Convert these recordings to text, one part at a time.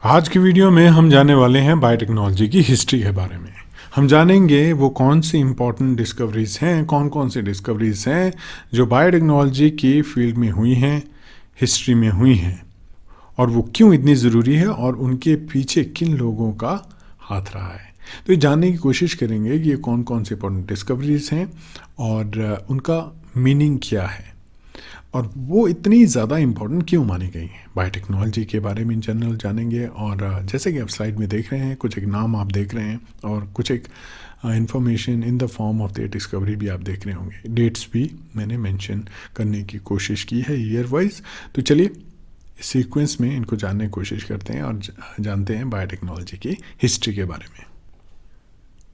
आज की वीडियो में हम जानने वाले हैं बायोटेक्नोलॉजी की हिस्ट्री के बारे में। हम जानेंगे वो कौन सी इम्पोर्टेंट डिस्कवरीज हैं, कौन सी डिस्कवरीज हैं जो बायोटेक्नोलॉजी की फील्ड में हुई हैं, हिस्ट्री में हुई हैं, और वो क्यों इतनी ज़रूरी है और उनके पीछे किन लोगों का हाथ रहा है। तो ये जानने की कोशिश करेंगे कि ये कौन सी इंपॉर्टेंट डिस्कवरीज हैं और उनका मीनिंग क्या है और वो इतनी ज़्यादा इम्पोर्टेंट क्यों मानी गई हैं। बायोटेक्नोलॉजी के बारे में इन जनरल जानेंगे और जैसे कि आप स्लाइड में देख रहे हैं, कुछ एक नाम आप देख रहे हैं और कुछ एक information in the form of the discovery भी आप देख रहे होंगे। डेट्स भी मैंने मेंशन करने की कोशिश की है ईयर वाइज। तो चलिए इस सीक्वेंस में इनको जानने की कोशिश करते हैं और जानते हैं बायोटेक्नोलॉजी की हिस्ट्री के बारे में।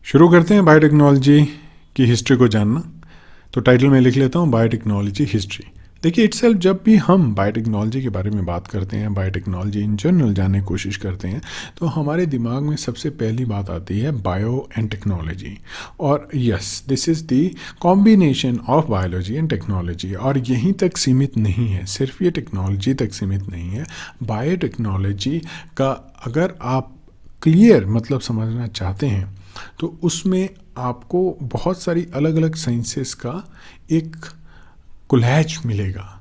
शुरू करते हैं बायोटेक्नोलॉजी की हिस्ट्री को जानना। तो टाइटल में लिख लेता हूँ बायोटेक्नोलॉजी हिस्ट्री। देखिए इटसेल्फ जब भी हम बायोटेक्नोलॉजी के बारे में बात करते हैं, बायोटेक्नोलॉजी इन जनरल जानने की कोशिश करते हैं, तो हमारे दिमाग में सबसे पहली बात आती है बायो एंड टेक्नोलॉजी। और yes, this is the combination of biology and technology. और यहीं तक सीमित नहीं है, सिर्फ ये टेक्नोलॉजी तक सीमित नहीं है। बायोटेक्नोलॉजी का अगर आप क्लियर मतलब समझना चाहते हैं तो उसमें आपको बहुत सारी अलग अलग साइंसेस का एक कोलैज मिलेगा।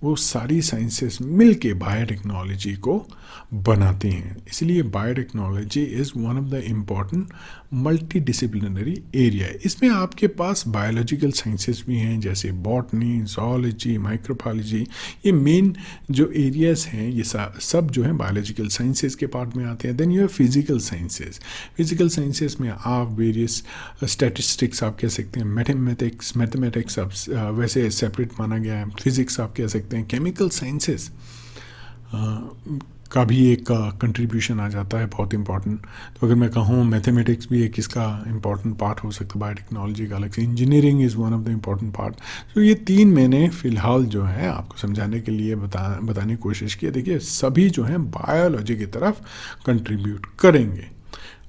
वो सारी साइंसेस मिलके बायोटेक्नोलॉजी को बनाती हैं। इसलिए biotechnology is one of the important multi disciplinary area. इसमें आपके पास बायोलॉजिकल साइंसेस भी हैं जैसे बॉटनी, ज़ूलॉजी, माइक्रोबायोलॉजी। ये मेन जो एरियाज़ हैं ये सब जो हैं बायोलॉजिकल साइंसेस के पार्ट में आते हैं। देन यू है फिजिकल साइंसेस। फिजिकल साइंसेस में आप वेरियस स्टैटिस्टिक्स आप कह सकते हैं, मैथमेटिक्स आप वैसे सेपरेट माना गया है। फिजिक्स आप कह सकते हैं, केमिकल साइंसेस का भी एक कंट्रीब्यूशन आ जाता है बहुत इंपॉर्टेंट। तो अगर मैं कहूँ मैथमेटिक्स भी एक इसका इंपॉर्टेंट पार्ट हो सकता है बायोटेक्नोलॉजी का अलग से। Engineering is one of the important part. तो ये तीन मैंने फ़िलहाल जो है आपको समझाने के लिए बताने की कोशिश की। देखिए सभी जो हैं बायोलॉजी की तरफ कंट्रीब्यूट करेंगे।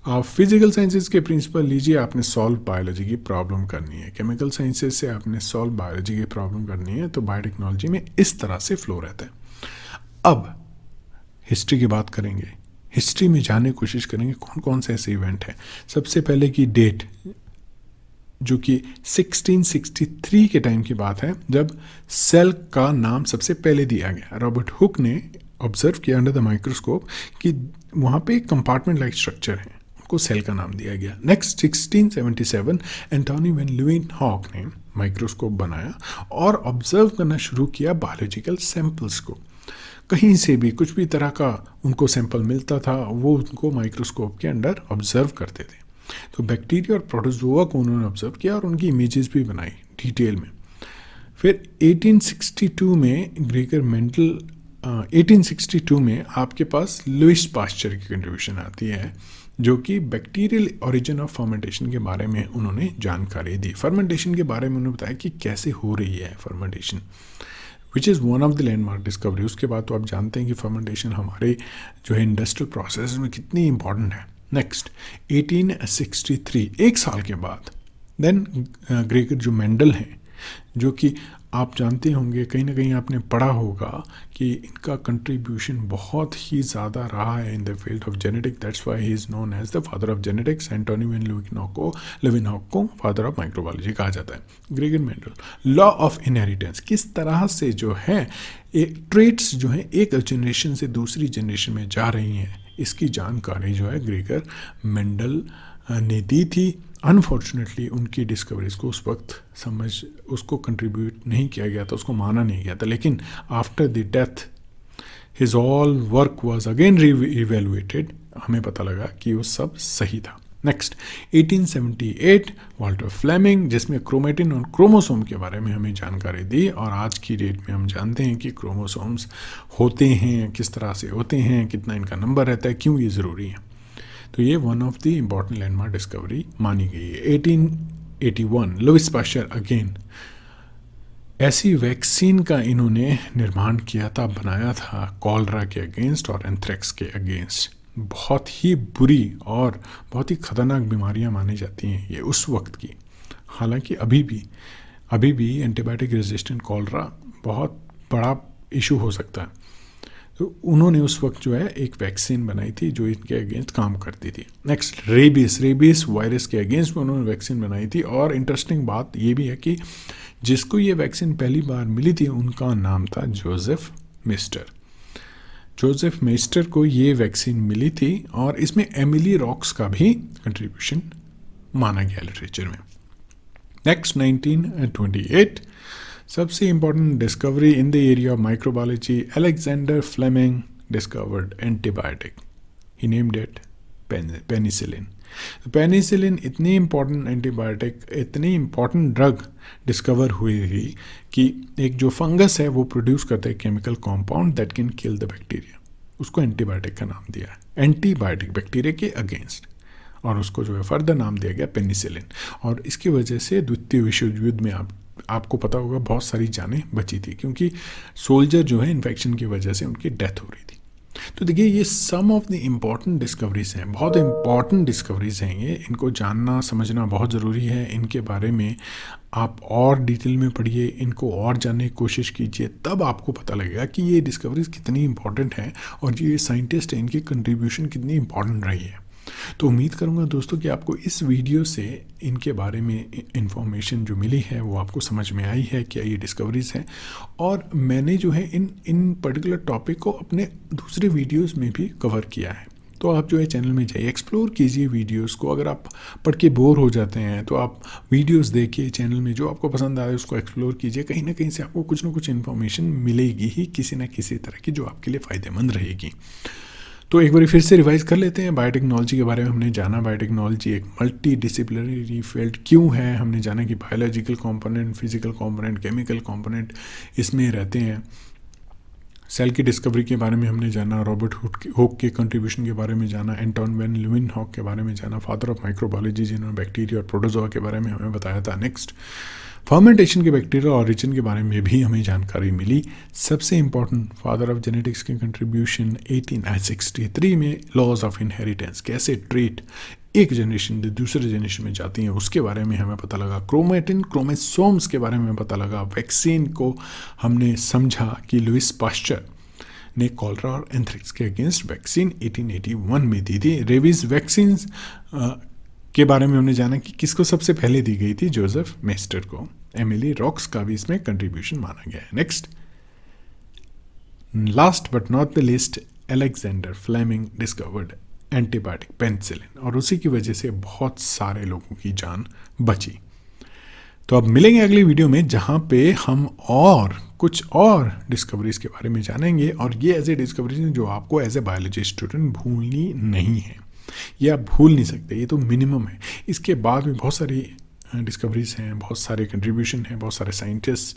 आप फिजिकल साइंसेस के प्रिंसिपल लीजिए, आपने सॉल्व बायोलॉजी की प्रॉब्लम करनी है। केमिकल साइंसेस से आपने सॉल्व बायोलॉजी की प्रॉब्लम करनी है। तो बायोटेक्नोलॉजी में इस तरह से फ्लो रहता है। अब हिस्ट्री की बात करेंगे। हिस्ट्री में जानने की कोशिश करेंगे कौन कौन से ऐसे इवेंट हैं। सबसे पहले की डेट जो कि 1663 के टाइम की बात है, जब सेल का नाम सबसे पहले दिया गया। रॉबर्ट हुक ने ऑब्जर्व किया अंडर द माइक्रोस्कोप कि वहाँ पे एक कंपार्टमेंट लाइक स्ट्रक्चर है, उनको सेल का नाम दिया गया। नेक्स्ट 1677 एंटोनी वैन ल्यूवेनहॉक ने माइक्रोस्कोप बनाया और ऑब्जर्व करना शुरू किया बायोलॉजिकल सैंपल्स को। कहीं से भी कुछ भी तरह का उनको सैंपल मिलता था वो उनको माइक्रोस्कोप के अंडर ऑब्जर्व करते थे। तो बैक्टीरिया और प्रोटोजोआ को उन्होंने ऑब्जर्व किया और उनकी इमेजेस भी बनाई डिटेल में। फिर 1862 में ग्रेगर मेंडल 1862 में आपके पास लुइस पास्चर की कंट्रीब्यूशन आती है, जो कि बैक्टीरियल ओरिजिन ऑफ फर्मेंटेशन के बारे में उन्होंने जानकारी दी। फर्मेंटेशन के बारे में उन्होंने बताया कि कैसे हो रही है fermentation, which is one of the landmark discovery. उसके बाद तो आप जानते हैं कि फर्मेंटेशन हमारे जो है इंडस्ट्रियल प्रोसेस में कितनी इंपॉर्टेंट है। नेक्स्ट 1863, एक साल के बाद देन ग्रेगर जो मेंडल हैं, जो कि आप जानते होंगे, कहीं ना कहीं आपने पढ़ा होगा कि इनका कंट्रीब्यूशन बहुत ही ज़्यादा रहा है in the field of genetics. That's why he is known as the father of genetics. Antonie van Leeuwenhoek को फादर ऑफ माइक्रोबायोलॉजी कहा जाता है। Gregor Mendel law of inheritance, किस तरह से जो है एक ट्रेट्स जो है एक जनरेशन से दूसरी जनरेशन में जा रही हैं, इसकी जानकारी जो है ग्रेगर मेंडल ने दी थी। अनफॉर्चुनेटली उनकी डिस्कवरीज को उस वक्त उसको कंट्रीब्यूट नहीं किया गया था, उसको माना नहीं गया था। लेकिन after the death his all work was again revaluated. हमें पता लगा कि वो सब सही था। नेक्स्ट 1878 वाल्टर फ्लेमिंग, जिसमें क्रोमेटिन और क्रोमोसोम के बारे में हमें जानकारी दी। और आज की डेट में हम जानते हैं कि क्रोमोसोम्स होते हैं, किस तरह से होते हैं, कितना इनका नंबर रहता है, क्यों ये ज़रूरी है। तो ये one of the important landmark discovery मानी गई है। 1881 लुइस पास्चर अगेन, ऐसी वैक्सीन का इन्होंने निर्माण किया था, बनाया था कॉलरा के अगेंस्ट और एंथ्रेक्स के अगेंस्ट। बहुत ही बुरी और बहुत ही खतरनाक बीमारियां मानी जाती हैं ये उस वक्त की। हालांकि अभी भी एंटीबायोटिक रेजिस्टेंट कॉलरा बहुत बड़ा इशू हो सकता है। तो उन्होंने उस वक्त जो है एक वैक्सीन बनाई थी जो इनके अगेंस्ट काम करती थी। नेक्स्ट, रेबीज वायरस के अगेंस्ट में उन्होंने वैक्सीन बनाई थी। और इंटरेस्टिंग बात ये भी है कि जिसको ये वैक्सीन पहली बार मिली थी उनका नाम था जोसेफ मेस्टर। जोसेफ मेस्टर को ये वैक्सीन मिली थी और इसमें एमिली रॉक्स का भी कंट्रीब्यूशन माना गया लिटरेचर में। नेक्स्ट, 1928, सबसे important discovery in the area of microbiology, Alexander Fleming discovered antibiotic, he named it penicillin. Penicillin इतनी इंपॉर्टेंट एंटीबायोटिक, इतनी इंपॉर्टेंट ड्रग डिस्कवर हुई थी कि एक जो फंगस है वो प्रोड्यूस करता है chemical compound that can kill the bacteria, उसको एंटीबायोटिक का नाम दिया है, एंटीबायोटिक बैक्टीरिया के अगेंस्ट, और उसको जो है फर्दर नाम दिया गया पेनिसिलिन। और इसकी वजह से द्वितीय विश्व युद्ध में आपको पता होगा बहुत सारी जानें बची थी, क्योंकि सोल्जर जो है इन्फेक्शन की वजह से उनकी डेथ हो रही थी। तो देखिए ये सम ऑफ द इम्पॉर्टेंट डिस्कवरीज हैं, बहुत इम्पॉर्टेंट डिस्कवरीज हैं ये, इनको जानना समझना बहुत ज़रूरी है। इनके बारे में आप और डिटेल में पढ़िए, इनको और जानने की कोशिश कीजिए, तब आपको पता लगेगा कि ये डिस्कवरीज कितनी इंपॉर्टेंट हैं और ये साइंटिस्ट हैं, इनकी कंट्रीब्यूशन कितनी इंपॉर्टेंट रही है। तो उम्मीद करूंगा दोस्तों कि आपको इस वीडियो से इनके बारे में इंफॉर्मेशन जो मिली है वो आपको समझ में आई है, क्या ये डिस्कवरीज हैं। और मैंने जो है इन पर्टिकुलर टॉपिक को अपने दूसरे वीडियोस में भी कवर किया है। तो आप जो है चैनल में जाइए, एक्सप्लोर कीजिए वीडियोस को। अगर आप पढ़ के बोर हो जाते हैं तो आप वीडियोस देखिए, चैनल में जो आपको पसंद आए उसको एक्सप्लोर कीजिए। कहीं ना कहीं से आपको कुछ ना कुछ इन्फॉर्मेशन मिलेगी ही, किसी न किसी तरह की, जो आपके लिए फ़ायदेमंद रहेगी। तो एक बार फिर से रिवाइज कर लेते हैं। बायोटेक्नोलॉजी के बारे में हमने जाना, बायोटेक्नोलॉजी एक मल्टी डिसिप्लिनरी फील्ड क्यों है, हमने जाना कि biological component, physical component, chemical component इसमें रहते हैं। सेल की डिस्कवरी के बारे में हमने जाना, रॉबर्ट हुक के कंट्रीब्यूशन के बारे में जाना, एंटोन वैन ल्यूमेनहॉक के बारे में जाना, फादर ऑफ माइक्रोबायोलॉजी जिन्होंने बैक्टीरिया और प्रोटोजोआ के बारे में हमें बताया था। नेक्स्ट, फर्मेंटेशन के बैक्टीरिया ऑरिजिन के बारे में भी हमें जानकारी मिली। सबसे इंपॉर्टेंट, फादर ऑफ जेनेटिक्स के कंट्रीब्यूशन 1863 में लॉज ऑफ इनहेरिटेंस, कैसे ट्रेट एक जनरेशन से दूसरे जनरेशन में जाती हैं उसके बारे में हमें पता लगा। क्रोमेटिन क्रोमोसोम्स के बारे में पता लगा। वैक्सीन को हमने समझा कि लुइस पास्चर ने कॉलरा और एंथ्रेक्स के अगेंस्ट वैक्सीन 1881 में दी थी। रेबीज वैक्सीन के बारे में हमने जाना कि किसको सबसे पहले दी गई थी, जोसेफ मेस्टर को। एमिली रॉक्स का भी इसमें कंट्रीब्यूशन माना गया है। Next, last but not the list, Alexander Fleming discovered antibiotic penicillin, और उसी की वजह से बहुत सारे लोगों की जान बची। तो अब मिलेंगे अगली वीडियो में जहां पे हम और कुछ और डिस्कवरीज के बारे में जानेंगे, और ये ऐसे डिस्कवरीज हैं जो आपको एज ए बायोलॉजी स्टूडेंट भूलनी नहीं है, ये आप भूल नहीं सकते, ये तो मिनिमम है। इसके बाद में बहुत सारी डिस्कवरीज हैं, बहुत सारे कंट्रीब्यूशन हैं, बहुत सारे साइंटिस्ट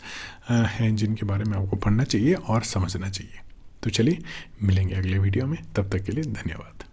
हैं जिनके बारे में आपको पढ़ना चाहिए और समझना चाहिए। तो चलिए मिलेंगे अगले वीडियो में, तब तक के लिए धन्यवाद।